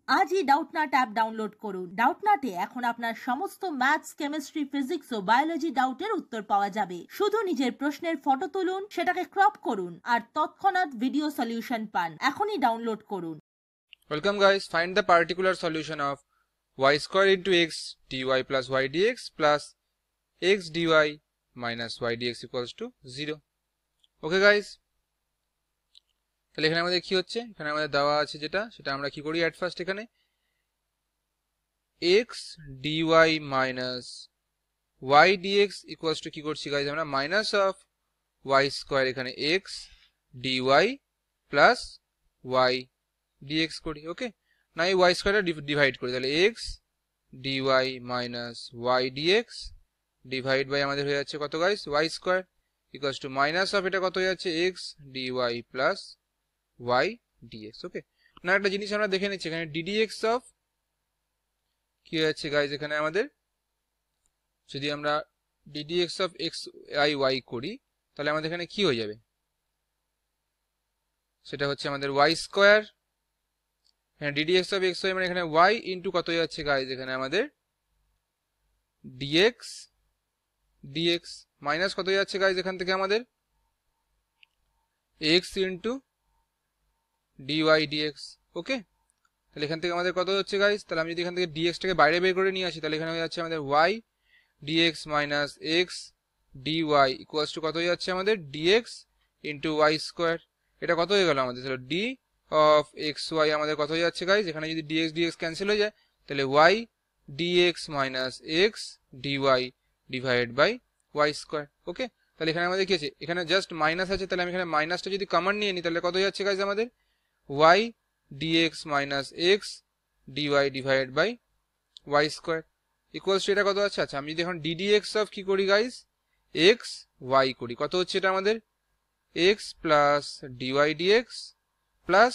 আজই Doubtnut app download করুন। ডাউটনাটে এখন আপনার সমস্ত ম্যাথস, কেমিস্ট্রি, ফিজিক্স ও বায়োলজি ডাউটের উত্তর পাওয়া যাবে। শুধু নিজের প্রশ্নের ফটো তুলুন, সেটাকে ক্রপ করুন আর তৎক্ষণাৎ ভিডিও সলিউশন পান। এখনই ডাউনলোড করুন। Welcome guys, find the particular solution of y square into x dy plus y dx plus x dy minus y dx equals to 0. Okay guys, তাহলে এখানে আমাদের কি হচ্ছে, এখানে আমাদের দেওয়া আছে যেটা, সেটা আমরা কি করি at first এখানে x dy minus y dx equals to কি করছি guys আমরা minus of y square এখানে x dy plus y dx করি। ওকে, না এই y স্কয়ারটা ডিভাইড করি, তাহলে x dy minus y dx divide by আমাদের হয়ে যাচ্ছে কত guys y square equals to minus of এটা কত হয়ে যাচ্ছে x dy plus y dx। Okay, না একটা জিনিস আমরা দেখে নিচ্ছি, এখানে ddx অফ কি হয়ে যাচ্ছে গাইস, এখানে আমাদের যদি আমরা ddx অফ x y করি তাহলে আমাদের এখানে কি হয়ে যাবে, সেটা হচ্ছে আমাদের y স্কয়ার, হ্যাঁ ddx অফ xy মানে এখানে y ইনটু কত হয়ে যাচ্ছে গাইস এখানে আমাদের dx dx মাইনাস কত হয়ে যাচ্ছে গাইস এখান থেকে আমাদের x ইনটু dy dx। ওকে, তাহলে এখান থেকে আমাদের কত হচ্ছে গাইস, তাহলে আমি যদি এখান থেকে dx টাকে বাইরে বের করে নিয়ে আসি তাহলে এখানে হয়ে যাচ্ছে আমাদের y dx minus x dy equals to কত হয়ে যাচ্ছে আমাদের dx ইনটু y স্কয়ার। এটা কত হয়ে গেল আমাদের, তাহলে d অফ xy আমাদের কত হয়ে যাচ্ছে গাইস, এখানে যদি dx dx ক্যান্সেল হয়ে যায় তাহলে y dx minus x dy divide by y square. Okay, তাহলে এখানে আমাদের কি আছে, এখানে জাস্ট মাইনাস আছে, তাহলে আমি এখানে মাইনাসটা যদি কমন নিয়ে নিই তাহলে কত হয়ে যাচ্ছে গাইস আমাদের y dx minus x dy divide by y square equals to এটা কত আছে, আচ্ছা আমি যদি এখন ddx অফ কি করি গাইস x y করি, কত হচ্ছে এটা আমাদের x plus dy dx plus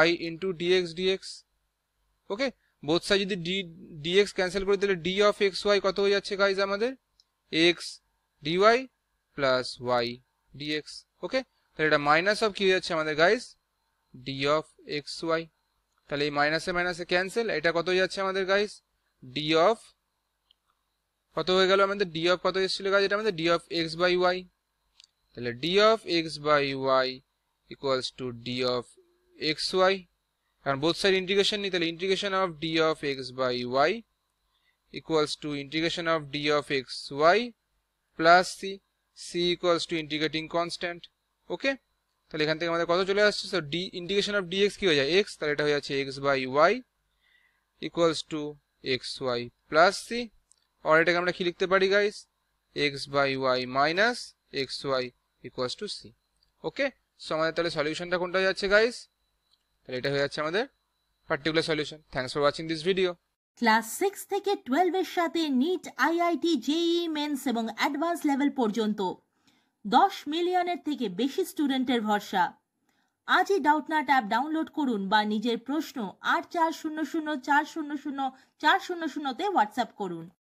y into dx dx। ওকে, বোথ সাইড যদি dx ক্যান্সেল করি তাহলে d অফ xy কত হয়ে যাচ্ছে গাইস আমাদের x dy plus y dx। ওকে, তাহলে এটা মাইনাস অফ কি হয়ে যাচ্ছে আমাদের গাইস d অফ xy, তাহলে এই মাইনাসে মাইনাসে ক্যান্সেল, এটা কত হয়ে যাচ্ছে আমাদের গাইস d অফ কত হয়ে গেল আমাদের d অফ কত এসেছিল গাইস, এটা আমাদের d of x by y, তাহলে d of x by y equals to d of xy, কারণ বোথ সাইড ইন্টিগ্রেশন নিই তাহলে integration of d of x by y equals to integration of d of xy plus c equals to integrating constant. Okay, তাহলে এখান থেকে আমাদের কত চলে আসছে, so d integration of dx কি হয়ে যায় x, তাহলে এটা হয়ে যাচ্ছে x by y equals to xy plus c, আর এটাকে আমরা কি লিখতে পারি guys x by y minus xy equals to c। Okay, so আমাদের তাহলে সলিউশনটা কোনটা হয়ে যাচ্ছে গাইস, তাহলে এটা হয়ে যাচ্ছে আমাদের particular solution. Thanks for watching this video. Class 6 থেকে 12 এর সাথে নিট, আইআইটি, জেইই মেন্স এবং অ্যাডভান্স লেভেল পর্যন্ত 10 মিলিয়নের থেকে বেশি স্টুডেন্টের ভরসা। আজই ডাউটনাট অ্যাপ ডাউনলোড করুন বা নিজের প্রশ্ন 8400400400 তে হোয়াটসঅ্যাপ করুন।